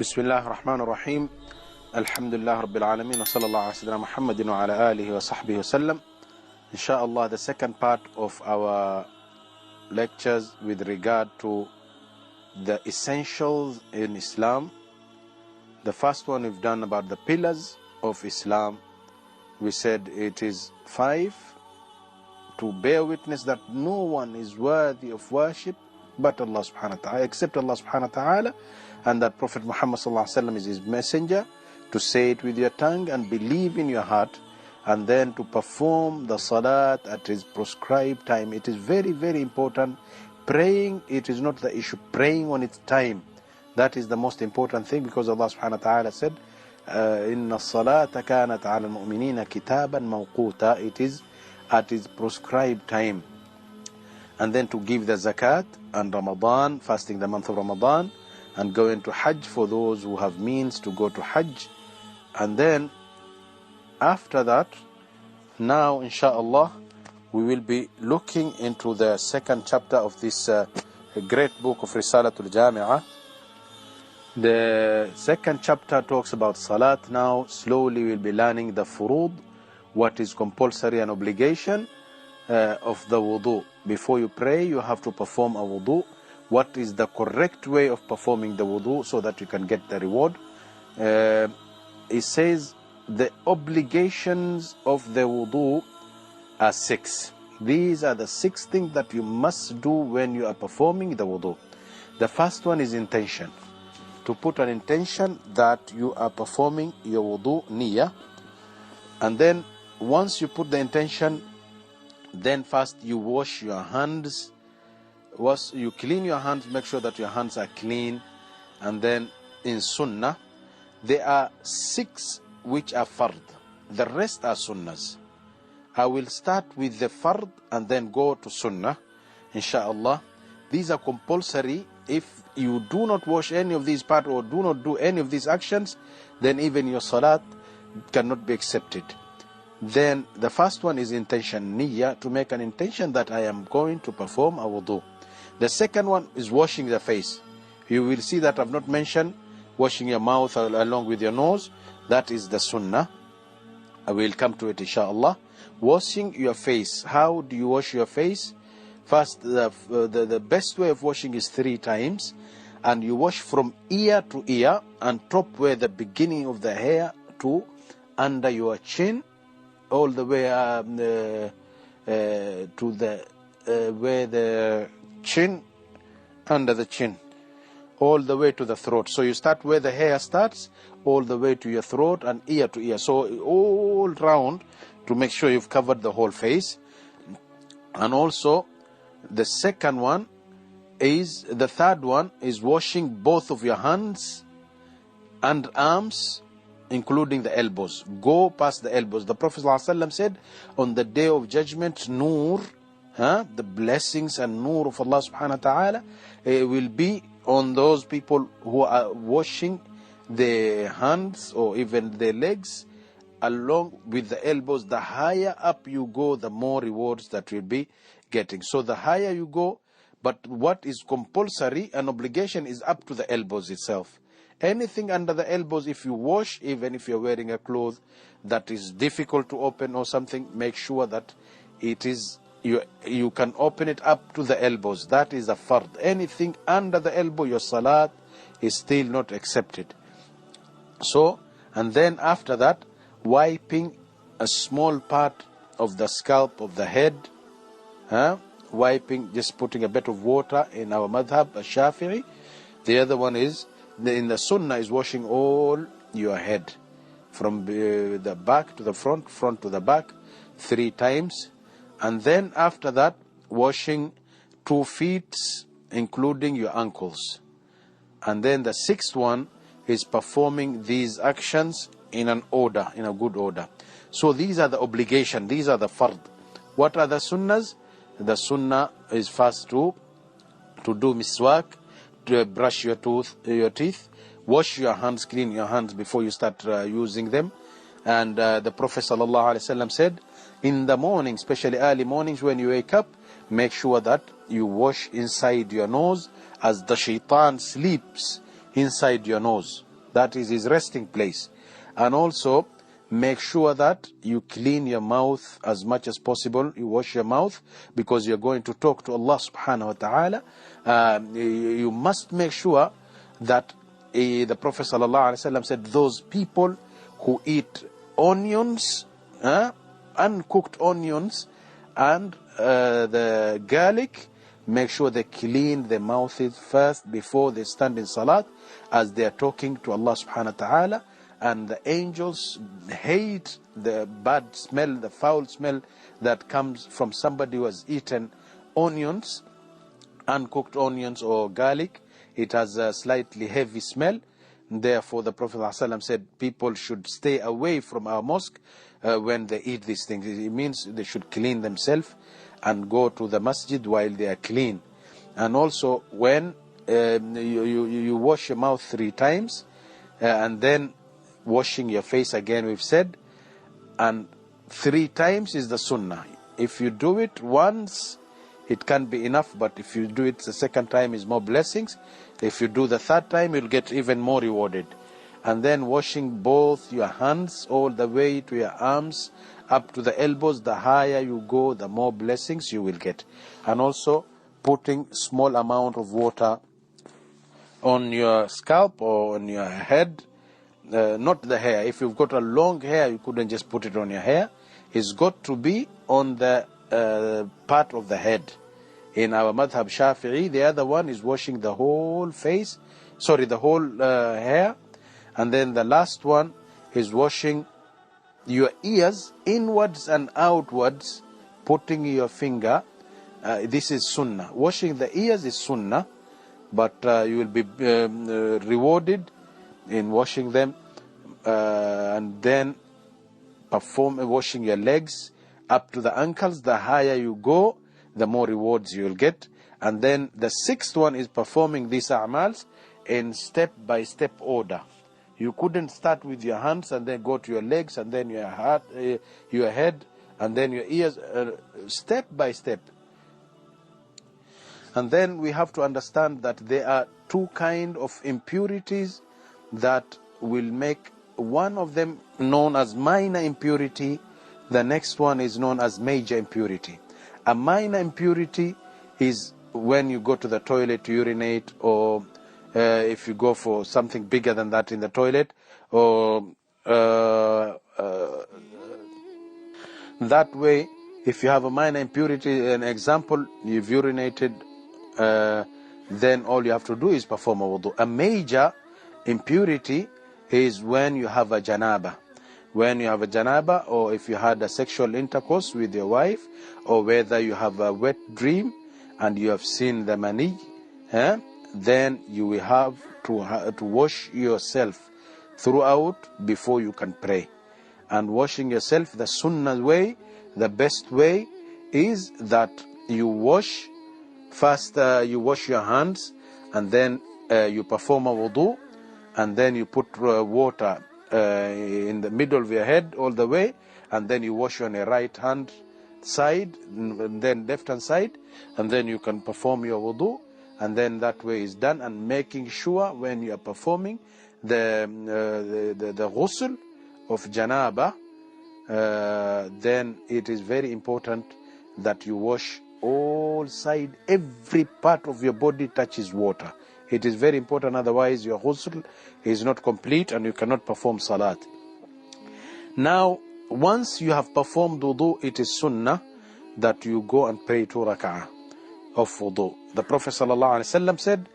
بسم الله الرحمن الرحيم الحمد لله رب العالمين وصلى الله على سيدنا محمد وعلى آله وصحبه وسلم. Inshallah, the second part of our lectures with regard to the essentials in Islam. The first one we've done about the pillars of Islam. We said it is 5: to bear witness that no one is worthy of worship but Allah subhanahu wa ta'ala, except Allah subhanahu wa ta'ala, and that Prophet Muhammad sallallahu alaihi wasallam is his messenger, to say it with your tongue and believe in your heart, and then to perform the salat at its prescribed time. It is very, very important. Praying, it is not the issue. Praying on its time, that is the most important thing, because Allah subhanahu wa ta'ala said, Inna salata kanat ala al-mu'minina kitaban mawquta. It is at its prescribed time. And then to give the zakat and Ramadan, fasting the month of Ramadan, and going to Hajj for those who have means to go to Hajj. And then after that, now inshallah, we will be looking into the second chapter of this great book of Risalatul Jamia. The second chapter talks about salat. Now slowly we'll be learning the furud, what is compulsory and obligation of the wudu. Before you pray, you have to perform a wudu. What is the correct way of performing the wudu so that you can get the reward? It says the obligations of the wudu are 6. These are the 6 things that you must do when you are performing the wudu. The first one is intention. To put an intention that you are performing your wudu, niyyah. And then once you put the intention, then first you wash your hands. Once you clean your hands, make sure that your hands are clean. And then in sunnah, there are 6 which are fard. The rest are sunnahs. I will start with the fard and then go to sunnah, inshallah. These are compulsory. If you do not wash any of these parts or do not do any of these actions, then even your salat cannot be accepted. Then the first one is intention, niyyah, to make an intention that I am going to perform a wudu. The second one is washing the face. You will see that I've not mentioned washing your mouth along with your nose. That is the sunnah. I will come to it inshallah. Washing your face. How do you wash your face? First, the best way of washing is 3 times. And you wash from ear to ear, and top where the beginning of the hair to under your chin, all the way to the where the chin, under the chin, all the way to the throat. So you start where the hair starts, all the way to your throat and ear to ear. So all round, to make sure you've covered the whole face. And also the third one is washing both of your hands and arms, including the elbows. Go past the elbows. The Prophet ﷺ said, on the day of judgment, nur, the blessings and nur of Allah subhanahu wa ta'ala will be on those people who are washing their hands or even their legs along with the elbows. The higher up you go, the more rewards that you'll be getting. So the higher you go, but what is compulsory and obligation is up to the elbows itself. Anything under the elbows, if you wash, even if you're wearing a cloth that is difficult to open or something, make sure that it is you can open it up to the elbows. That is a fard. Anything under the elbow, your salat is still not accepted. So, and then after that, wiping a small part of the scalp of the head, wiping, just putting a bit of water in our madhab, Shafi'i. The other one is, in the sunnah, is washing all your head from the back to the front to the back 3 times. And then after that, washing 2 feet, including your ankles. And then the 6th one is performing these actions in an order, in a good order. So these are the obligation, these are the fard. What are the sunnahs? The sunnah is first to do miswak, to brush your teeth, wash your hands, clean your hands before you start using them. And the Prophet ﷺ said, in the morning, especially early mornings when you wake up, make sure that you wash inside your nose, as the shaitan sleeps inside your nose. That is his resting place. And also, make sure that you clean your mouth as much as possible. You wash your mouth because you're going to talk to Allah subhanahu wa ta'ala. You must make sure that the Prophet sallallahu alaihi wasallam said, those people who eat onions, uncooked onions, and the garlic, make sure they clean their mouths first before they stand in salat, as they are talking to Allah subhanahu wa ta'ala. And the angels hate the bad smell, the foul smell that comes from somebody who has eaten onions, uncooked onions or garlic. It has a slightly heavy smell. Therefore, the Prophet ﷺ said people should stay away from our mosque when they eat these things. It means they should clean themselves and go to the masjid while they are clean. And also, when you wash your mouth 3 times, and then washing your face again, we've said, and 3 times is the sunnah. If you do it once, it can be enough, but if you do it the second time, is more blessings. If you do the 3rd time, you'll get even more rewarded. And then washing both your hands all the way to your arms up to the elbows. The higher you go, the more blessings you will get. And also putting small amount of water on your scalp or on your head, not the hair. If you've got a long hair, you couldn't just put it on your hair. It's got to be on the part of the head. In our madhab Shafi'i, the other one is washing the whole face, the whole hair. And then the last one is washing your ears inwards and outwards, putting your finger. This is sunnah. Washing the ears is sunnah, but you will be rewarded in washing them. And then washing your legs up to the ankles. The higher you go, the more rewards you will get. And then the 6th one is performing these a'mals in step-by-step order. You couldn't start with your hands and then go to your legs and then your head and then your ears, step by step. And then we have to understand that there are 2 kinds of impurities that will make one of them known as minor impurity. The next one is known as major impurity. A minor impurity is when you go to the toilet to urinate, or if you go for something bigger than that in the toilet, or that way, if you have a minor impurity, an example, you've urinated, then all you have to do is perform a wudu. A major impurity is when you have a janaba. When you have a janaba, or if you had a sexual intercourse with your wife, or whether you have a wet dream and you have seen the mani, then you will have to wash yourself throughout before you can pray. And washing yourself, the sunnah way, the best way, is that you wash first. You wash your hands, and then you perform a wudu, and then you put water in the middle of your head all the way, and then you wash on your right hand side, and then left hand side, and then you can perform your wudu. And then that way is done. And making sure when you are performing the ghusl of janaba, then it is very important that you wash all side, every part of your body touches water. It is very important, otherwise your ghusl is not complete and you cannot perform salat. Now, once you have performed wudu, it is sunnah that you go and pray 2 rak'ah of wudu. The Prophet ﷺ said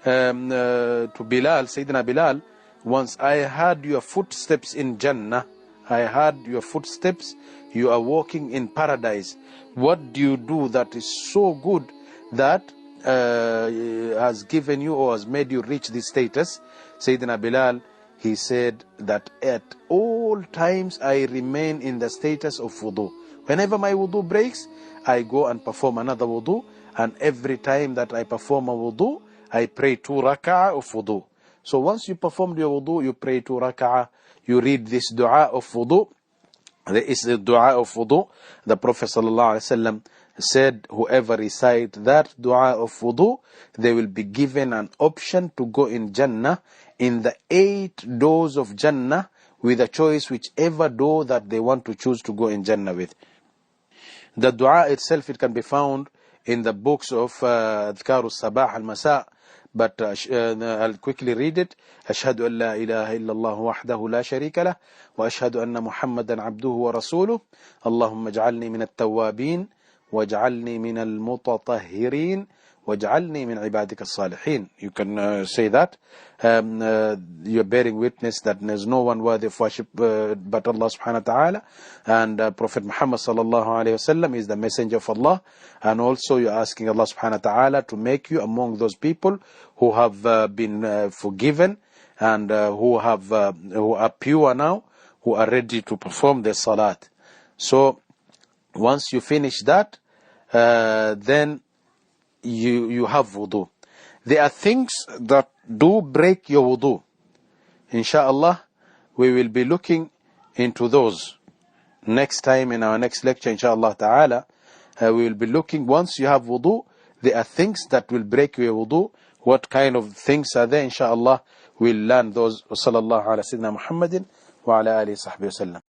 to Bilal, Sayyidina Bilal, once, I heard your footsteps in Jannah. I heard your footsteps. You are walking in paradise. What do you do that is so good that has given you or has made you reach this status? Sayyidina Bilal, he said that at all times I remain in the status of wudu. Whenever my wudu breaks, I go and perform another wudu. And every time that I perform a wudu, I pray 2 rak'ah of wudu. So once you performed your wudu, you pray 2 rak'ah, you read this dua of wudu. There is a dua of wudu. The Prophet ﷺ said, whoever recite that dua of wudu, they will be given an option to go in Jannah in the 8 doors of Jannah with a choice whichever door that they want to choose to go in Jannah with. The dua itself, it can be found in the books of Adhkar al-Sabah al-Masa', but I'll quickly read it. أشهد أن لا إله إلا الله وحده لا شريك له وأشهد أن محمدا عبده ورسوله اللهم اجعلني من التوابين واجعلني من المتطهرين واجعلني من عبادك الصالحين. You can say that. You're bearing witness that there's no one worthy of worship but Allah subhanahu wa ta'ala, and Prophet Muhammad sallallahu alayhi wasallam is the messenger of Allah, and also you're asking Allah subhanahu wa ta'ala to make you among those people who have been forgiven and who are pure now, who are ready to perform their salat. So once you finish that, then you have wudu. There are things that do break your wudu. Inshallah, we will be looking into those next time in our next lecture, inshallah ta'ala. We will be looking, once you have wudu, there are things that will break your wudu. What kind of things are there? Inshallah, we'll learn those. Wa sallallahu ala sayyidina Muhammadin wa ala alihi sahbihi wa sallam.